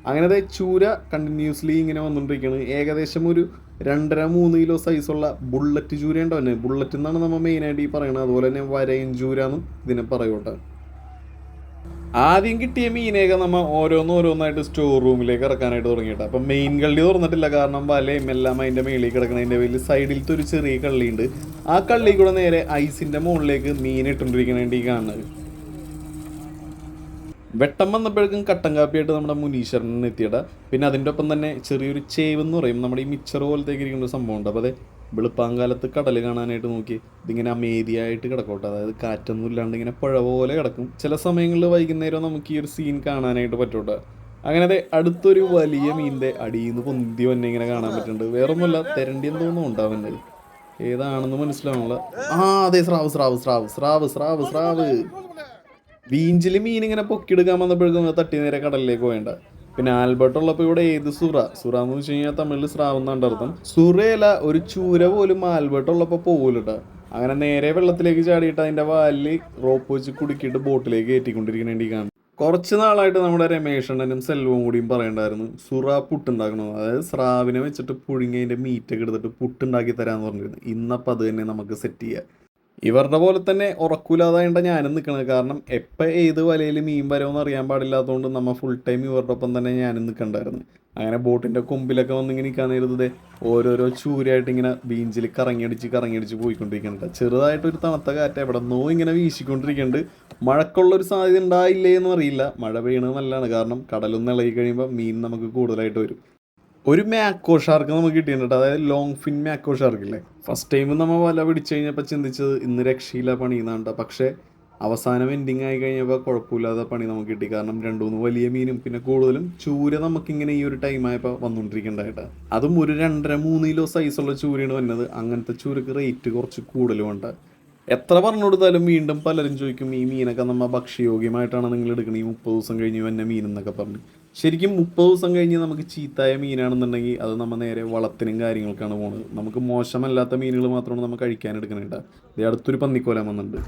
അങ്ങനത്തെ ചൂര കണ്ടിന്യൂസ്ലി ഇങ്ങനെ വന്നുകൊണ്ടിരിക്കുകയാണ്. ഏകദേശം ഒരു 2.5-3 കിലോ സൈസുള്ള ബുള്ളറ്റ് ചൂര ഉണ്ടോ തന്നെ. ബുള്ളറ്റ് എന്നാണ് നമ്മൾ മെയിനായിട്ട് ഈ പറയുന്നത്. അതുപോലെ തന്നെ വരയൻ ചൂര എന്നും ഇതിനെ പറയൂട്ടെ. ആദ്യം കിട്ടിയ മീനെയൊക്കെ നമ്മൾ ഓരോന്നായിട്ട് സ്റ്റോർ റൂമിലേക്ക് ഇറക്കാനായിട്ട് തുടങ്ങിയിട്ട്. അപ്പം മെയിൻ കള്ളി തുറന്നിട്ടില്ല, കാരണം വലയും എല്ലാം അതിൻ്റെ മേളിൽ കിടക്കണതിൻ്റെ വലിയ സൈഡിലത്തെ ഒരു ചെറിയ കള്ളിയുണ്ട്. ആ കള്ളി കൂടെ നേരെ ഐസിൻ്റെ മുകളിലേക്ക് മീൻ ഇട്ടുകൊണ്ടിരിക്കണേണ്ടി കാണുന്നത്. വെട്ടം വന്നപ്പോഴേക്കും കട്ടൻ കാപ്പിയായിട്ട് നമ്മുടെ മുനീശ്വരൻ എത്തിയിട. പിന്നെ അതിൻ്റെ ഒപ്പം തന്നെ ചെറിയൊരു ചേവ് എന്ന് പറയും, നമ്മുടെ ഈ മിച്ചർ പോലത്തേക്ക് ഇരിക്കുന്ന ഒരു സംഭവം ഉണ്ട്. അപ്പോൾ അതെ വെളുപ്പാങ്കാലത്ത് കടൽ കാണാനായിട്ട് നോക്കി ഇതിങ്ങനെ അമേദിയായിട്ട് കിടക്കോട്ടെ. അതായത് കാറ്റൊന്നും ഇല്ലാണ്ട് ഇങ്ങനെ പുഴ പോലെ കിടക്കും. ചില സമയങ്ങളിൽ വൈകുന്നേരം നമുക്ക് ഈ ഒരു സീൻ കാണാനായിട്ട് പറ്റൂട്ടെ. അങ്ങനെ അടുത്തൊരു വലിയ മീനിൻ്റെ അടിയിൽ നിന്ന് പൊന്തി വന്നെ ഇങ്ങനെ കാണാൻ പറ്റുന്നുണ്ട്. വേറൊന്നുമല്ല, തെരണ്ടി എന്തോന്നും ഉണ്ടാവുന്നത്, ഏതാണെന്ന് മനസ്സിലാവുന്നില്ല. അതെ, സ്രാവ്. വീഞ്ചിൽ മീൻ ഇങ്ങനെ പൊക്കിയെടുക്കാൻ വന്നപ്പോഴേക്കും തട്ടി നേരെ കടലിലേക്ക് പോയേണ്ട. പിന്നെ ആൽബർട്ട് ഉള്ളപ്പോൾ ഇവിടെ ഏത് സുറ എന്ന് വെച്ച് കഴിഞ്ഞാൽ തമിഴിൽ സ്രാവെന്നാണ്ട് അർത്ഥം. സുറയല്ല, ഒരു ചൂര പോലും ആൽബർട്ട് ഉള്ളപ്പോൾ പോകൂലട്ടാ. അങ്ങനെ നേരെ വെള്ളത്തിലേക്ക് ചാടിയിട്ട് അതിൻ്റെ വാലിൽ റോപ്പ് വെച്ച് കുടുക്കിയിട്ട് ബോട്ടിലേക്ക് കയറ്റിക്കൊണ്ടിരിക്കണേണ്ടി കാണും. കുറച്ച് നാളായിട്ട് നമ്മുടെ രമേശണ്ണനും സെൽവവും കൂടിയും പറയണ്ടായിരുന്നു സുറ പുട്ടുണ്ടാക്കണം. അതായത് സ്രാവിനെ വെച്ചിട്ട് പുഴുങ്ങി അതിൻ്റെ മീറ്റൊക്കെ എടുത്തിട്ട് പുട്ടുണ്ടാക്കി തരാമെന്ന് പറഞ്ഞിരുന്നു. ഇന്നപ്പോൾ അത് തന്നെ നമുക്ക് സെറ്റ് ചെയ്യാം. ഇവരുടെ പോലെ തന്നെ ഉറക്കൂലാതായണ്ട ഞാനും നിൽക്കണത്. കാരണം എപ്പോൾ ഏത് വലയിൽ മീൻ വരവെന്ന് അറിയാൻ പാടില്ലാത്തതുകൊണ്ട് നമ്മൾ ഫുൾ ടൈം ഇവരുടെ ഒപ്പം തന്നെ ഞാനും നിൽക്കണ്ടായിരുന്നു. അങ്ങനെ ബോട്ടിൻ്റെ കൊമ്പിലൊക്കെ വന്നിങ്ങനെ നിൽക്കാൻ നേരത്തെ ഓരോരോ ചൂരായിട്ട് ഇങ്ങനെ ബീഞ്ചിൽ കറങ്ങിയടിച്ച് പോയിക്കൊണ്ടിരിക്കുന്നുണ്ട്. ചെറുതായിട്ടൊരു തണുത്ത കാറ്റ് എവിടെ നിന്നോ ഇങ്ങനെ വീശിക്കൊണ്ടിരിക്കുന്നുണ്ട്. മഴക്കുള്ളൊരു സാധ്യത ഉണ്ടായില്ലേ എന്നും അറിയില്ല. മഴ പെയ്യണത് നല്ലതാണ്, കാരണം കടലൊന്ന് ഇളകി കഴിയുമ്പോൾ മീൻ നമുക്ക് കൂടുതലായിട്ട് വരും. ഒരു മാക്കോ ഷാർക്ക് നമുക്ക് കിട്ടിയിട്ടുണ്ട്, അതായത് ലോങ് ഫിൻ മാക്കോ ഷാർക്കില്ലേ. ഫസ്റ്റ് ടൈം നമ്മൾ വല പിടിച്ചു കഴിഞ്ഞപ്പോൾ ചിന്തിച്ചത് ഇന്ന് രക്ഷയില്ല പണിയുന്നുണ്ട്. പക്ഷേ അവസാനം എൻഡിങ് ആയി കഴിഞ്ഞപ്പോൾ കുഴപ്പമില്ലാതെ പണി നമുക്ക് കിട്ടി. കാരണം 2-3 വലിയ മീനും പിന്നെ കൂടുതലും ചൂര നമുക്കിങ്ങനെ ഈ ഒരു ടൈമായപ്പോൾ വന്നുകൊണ്ടിരിക്കേണ്ടതായിട്ട്. അതും ഒരു 2.5-3 കിലോ സൈസുള്ള ചൂരയാണ് വന്നത്. അങ്ങനത്തെ ചൂരക്ക് റേറ്റ് കുറച്ച് കൂടുതലുമുണ്ട്. എത്ര പറഞ്ഞു കൊടുത്താലും വീണ്ടും പലരും ചോദിക്കും ഈ മീനൊക്കെ നമ്മൾ ഭക്ഷ്യയോഗ്യമായിട്ടാണ് നിങ്ങൾ എടുക്കണത്, ഈ 30 ദിവസം കഴിഞ്ഞ് വന്ന മീൻ എന്നൊക്കെ പറഞ്ഞു. ശരിക്കും 30 ദിവസം കഴിഞ്ഞ് നമുക്ക് ചീത്തായ മീനാണെന്നുണ്ടെങ്കിൽ അത് നമ്മൾ നേരെ വളത്തിനും കാര്യങ്ങൾക്കാണ് പോകുന്നത്. നമുക്ക് മോശമല്ലാത്ത മീനുകൾ മാത്രമാണ് നമ്മൾ കഴിക്കാൻ എടുക്കുന്നുണ്ട്. ഇത് അടുത്തൊരു പന്നിക്കോലം വന്നിട്ടുണ്ട്.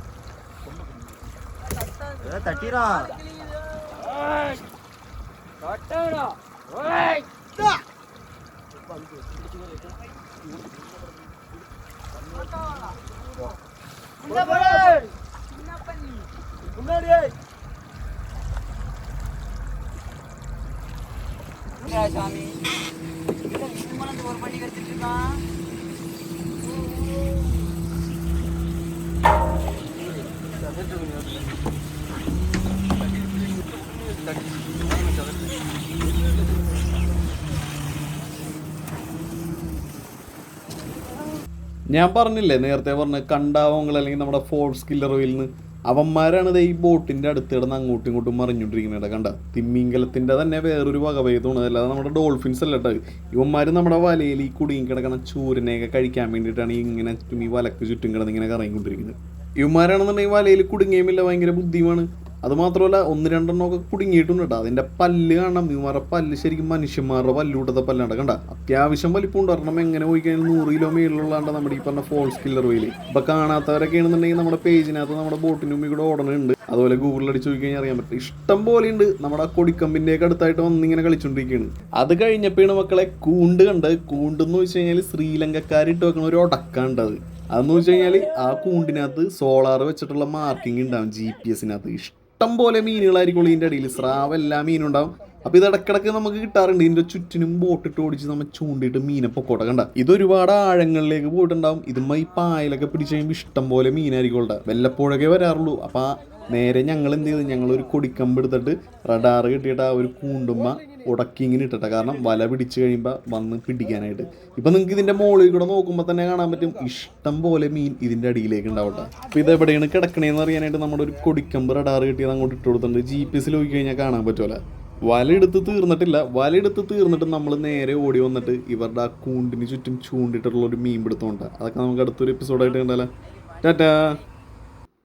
ഞാൻ പറഞ്ഞില്ലേ നേരത്തെ പറഞ്ഞ കണ്ടാവങ്ങൾ അല്ലെങ്കിൽ നമ്മുടെ ഫോഴ്സ് കില്ലർ ഓയിൽ നിന്ന് അവന്മാരാണ് ഈ ബോട്ടിന്റെ അടുത്ത് കിടന്ന് അങ്ങോട്ടും ഇങ്ങോട്ടും മറിഞ്ഞോണ്ടിരിക്കുന്നത്. കണ്ട തിമ്മിങ്കലത്തിന്റെ തന്നെ വേറൊരു വകഭേദമാണ്. അല്ലാതെ നമ്മുടെ ഡോൾഫിൻസ് അല്ല കേട്ടോ. ഇവന്മാർ നമ്മുടെ വലയിൽ ഈ കുടുങ്ങി കിടക്കുന്ന ചൂരനെയൊക്കെ കഴിക്കാൻ വേണ്ടിയിട്ടാണ് ഇങ്ങനെ ഈ വലക്ക് ചുറ്റും കിടന്ന് ഇങ്ങനെ കറങ്ങിക്കൊണ്ടിരിക്കുന്നത്. ഇവന്മാരാണെന്നുണ്ടെങ്കിൽ വലയിൽ കുടുങ്ങിയുമില്ല, ഭയങ്കര ബുദ്ധിമാണ്. അത് മാത്രമല്ല ഒന്ന് രണ്ടെണ്ണമൊക്കെ കുടുങ്ങിയിട്ടുണ്ട് കേട്ടോ. അതിൻ്റെ പല്ല് കാണണം. ഇവന്മാരുടെ പല്ല് ശരിക്കും മനുഷ്യന്മാരുടെ പല്ലൂട്ടത്തെ പല്ലാണ്. കണ്ട അത്യാവശ്യം വലിപ്പം ഉണ്ട്. ഒരെണ്ണം എങ്ങനെ പോയി കഴിഞ്ഞാൽ 100 കിലോ മേളിലുള്ളതാണ് നമ്മുടെ ഈ പറഞ്ഞ ഫോൾസ് കില്ലർ ഓയിൽ. ഇപ്പം കാണാത്തവരൊക്കെ ആണെന്നുണ്ടെങ്കിൽ നമ്മുടെ പേജിനകത്ത് നമ്മുടെ ബോട്ടിന് മുമ്പിൽ കൂടെ ഓടണുണ്ട്. അതുപോലെ ഗൂഗിളിൽ അടിച്ച് നോക്കി കഴിഞ്ഞാൽ അറിയാൻ പറ്റും. ഇഷ്ടം പോലെ ഉണ്ട്. നമ്മുടെ ആ കൊടിക്കമ്പിൻ്റെയൊക്കെ അടുത്തായിട്ട് വന്നിങ്ങനെ കളിച്ചുകൊണ്ടിരിക്കുകയാണ്. അത് കഴിഞ്ഞപ്പോഴാണ് മക്കളെ കൂണ്ട് കണ്ട്. കൂണ്ടെന്ന് വെച്ച് കഴിഞ്ഞാൽ ശ്രീലങ്കക്കാരിട്ട് വെക്കണ ഒരു ഉടക്കാണ്ട്. അതെന്ന് വെച്ച് കഴിഞ്ഞാൽ ആ കൂണ്ടിനകത്ത് സോളാർ വെച്ചിട്ടുള്ള മാർക്കിംഗ് ഉണ്ടാവും GPS-നകത്ത്. ഇഷ്ടം പോലെ മീനുകളായിരിക്കും ഇതിൻ്റെ അടിയിൽ. സ്രാവ് എല്ലാ മീനും ഉണ്ടാവും. അപ്പോൾ ഇത് ഇടക്കിടക്ക് നമുക്ക് കിട്ടാറുണ്ട്. ഇതിൻ്റെ ചുറ്റിനും ബോട്ടിട്ട് ഓടിച്ച് നമ്മൾ ചൂണ്ടിയിട്ട് മീനെ പൊക്കോട്ടെ. കണ്ട ഇതൊരുപാട് ആഴങ്ങളിലേക്ക് പോയിട്ടുണ്ടാവും. ഇതുമ്മ ഈ പായലൊക്കെ പിടിച്ച് കഴിയുമ്പോൾ ഇഷ്ടം പോലെ മീനായിരിക്കും ഉണ്ടാവും. വല്ലപ്പോഴൊക്കെ വരാറുള്ളൂ. അപ്പോൾ നേരെ ഞങ്ങൾ എന്ത് ചെയ്തു, ഞങ്ങളൊരു കൊടിക്കമ്പ് എടുത്തിട്ട് റഡാർ കിട്ടിയിട്ട് ആ ഒരു കൂണ്ടുമ്മ ഉടക്കി ഇങ്ങനെ ഇട്ടിട്ട. കാരണം വല പിടിച്ച് കഴിയുമ്പോൾ വന്ന് പിടിക്കാനായിട്ട്. ഇപ്പം നിങ്ങൾക്ക് ഇതിൻ്റെ മുകളിൽ കൂടെ നോക്കുമ്പോൾ തന്നെ കാണാൻ പറ്റും ഇഷ്ടം പോലെ മീൻ ഇതിൻ്റെ അടിയിലേക്ക് ഉണ്ടാവട്ടെ. അപ്പോൾ ഇത് എവിടെയാണ് കിടക്കണേന്ന് അറിയാനായിട്ട് നമ്മുടെ ഒരു കൊടിക്കമ്പ് റഡാർ കിട്ടിയത് അങ്ങോട്ട് ഇട്ട് കൊടുത്തിട്ടുണ്ട്. GPS-ൽ നോക്കി കഴിഞ്ഞാൽ കാണാൻ പറ്റുമല്ല. വലയെടുത്ത് തീർന്നിട്ടില്ല. വലയെടുത്ത് തീർന്നിട്ട് നമ്മൾ നേരെ ഓടി വന്നിട്ട് ഇവരുടെ ആ കൂണ്ടിന് ചുറ്റും ചൂണ്ടിട്ടുള്ള ഒരു മീൻ പിടുത്തമുണ്ട്. അതൊക്കെ നമുക്ക് അടുത്തൊരു എപ്പിസോഡായിട്ട് കണ്ടാലോ. ടാറ്റാ.